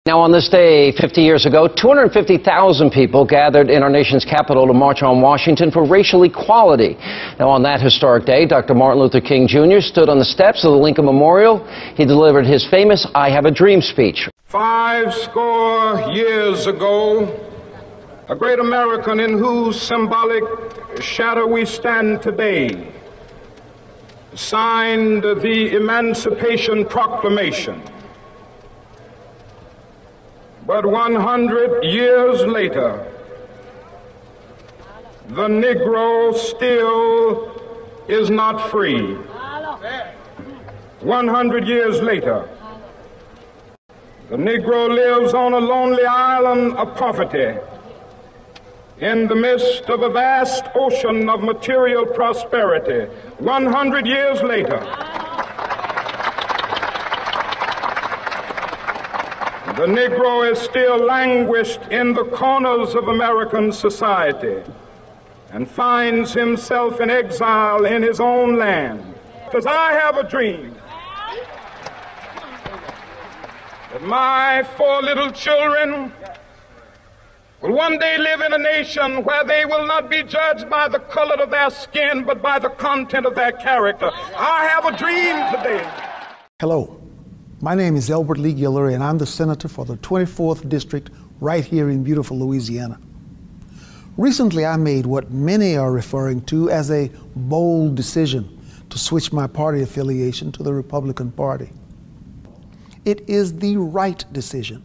Now, on this day 50 years ago, 250,000 people gathered in our nation's capital to march on Washington for racial equality. Now, on that historic day, Dr. Martin Luther King Jr. stood on the steps of the Lincoln Memorial. He delivered his famous "I Have a Dream" speech. 50 years ago, a great American in whose symbolic shadow we stand today signed the Emancipation Proclamation. But 100 years later, the Negro still is not free. 100 years later, the Negro lives on a lonely island of poverty in the midst of a vast ocean of material prosperity. 100 years later, the Negro is still languished in the corners of American society and finds himself in exile in his own land. Because I have a dream that my 4 little children will one day live in a nation where they will not be judged by the color of their skin, but by the content of their character. I have a dream today. Hello. My name is Elbert Lee Guillory, and I'm the senator for the 24th District right here in beautiful Louisiana. Recently, I made what many are referring to as a bold decision to switch my party affiliation to the Republican Party. It is the right decision,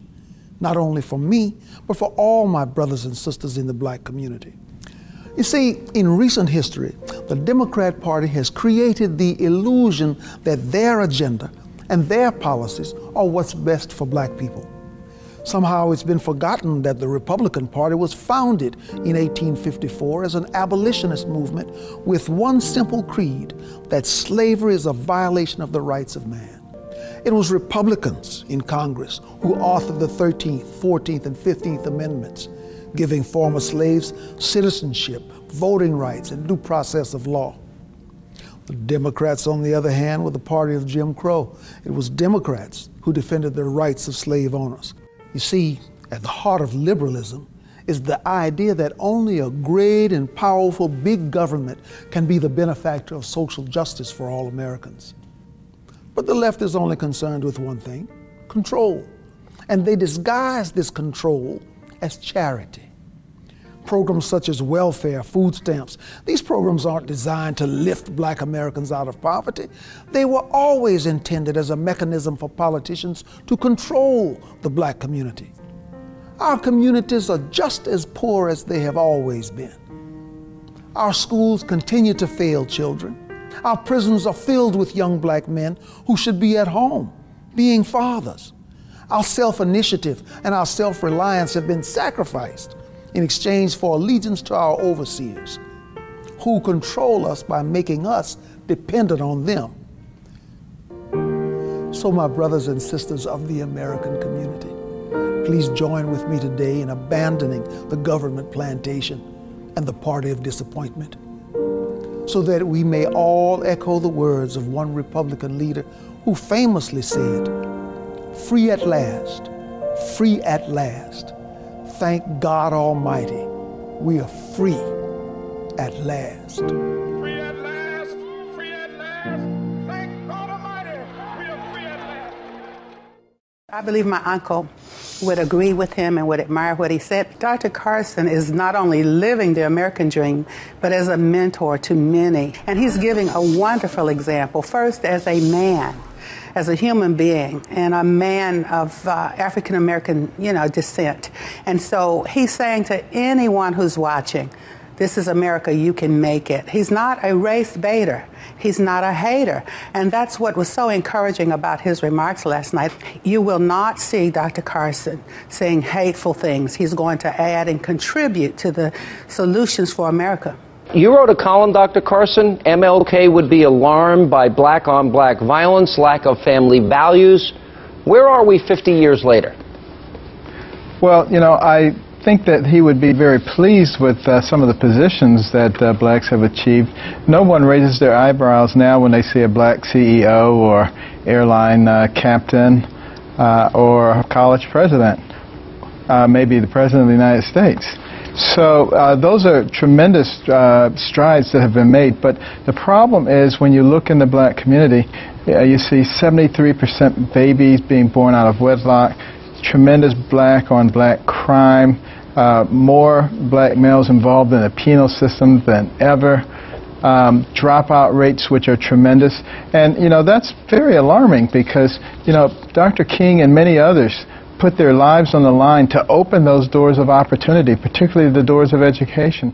not only for me, but for all my brothers and sisters in the black community. You see, in recent history, the Democrat Party has created the illusion that their agenda and their policies are what's best for black people. Somehow it's been forgotten that the Republican Party was founded in 1854 as an abolitionist movement with one simple creed, that slavery is a violation of the rights of man. It was Republicans in Congress who authored the 13th, 14th, and 15th Amendments, giving former slaves citizenship, voting rights, and due process of law. The Democrats, on the other hand, were the party of Jim Crow. It was Democrats who defended the rights of slave owners. You see, at the heart of liberalism is the idea that only a great and powerful big government can be the benefactor of social justice for all Americans. But the left is only concerned with one thing: control. And they disguise this control as charity. Programs such as welfare, food stamps, these programs aren't designed to lift black Americans out of poverty. They were always intended as a mechanism for politicians to control the black community. Our communities are just as poor as they have always been. Our schools continue to fail children. Our prisons are filled with young black men who should be at home, being fathers. Our self-initiative and our self-reliance have been sacrificed in exchange for allegiance to our overseers, who control us by making us dependent on them. So, my brothers and sisters of the American community, please join with me today in abandoning the government plantation and the party of disappointment, so that we may all echo the words of one Republican leader who famously said, "Free at last, free at last. Thank God Almighty, we are free at last." Free at last, free at last. Thank God Almighty, we are free at last. I believe my uncle would agree with him and would admire what he said. Dr. Carson is not only living the American dream, but as a mentor to many. And he's giving a wonderful example, first as a man, as a human being, and a man of African-American, descent. And so he's saying to anyone who's watching, this is America, you can make it. He's not a race baiter. He's not a hater. And that's what was so encouraging about his remarks last night. You will not see Dr. Carson saying hateful things. He's going to add and contribute to the solutions for America. You wrote a column, Dr. Carson. MLK would be alarmed by black-on-black violence, lack of family values. Where are we 50 years later? Well, I think that he would be very pleased with some of the positions that blacks have achieved. No one raises their eyebrows now when they see a black CEO or airline captain. or a college president, maybe the President of the United States. So those are tremendous strides that have been made, but the problem is when you look in the black community, you see 73% babies being born out of wedlock, tremendous black on black crime, more black males involved in the penal system than ever, dropout rates which are tremendous, and that's very alarming because Dr. King and many others put their lives on the line to open those doors of opportunity, particularly the doors of education.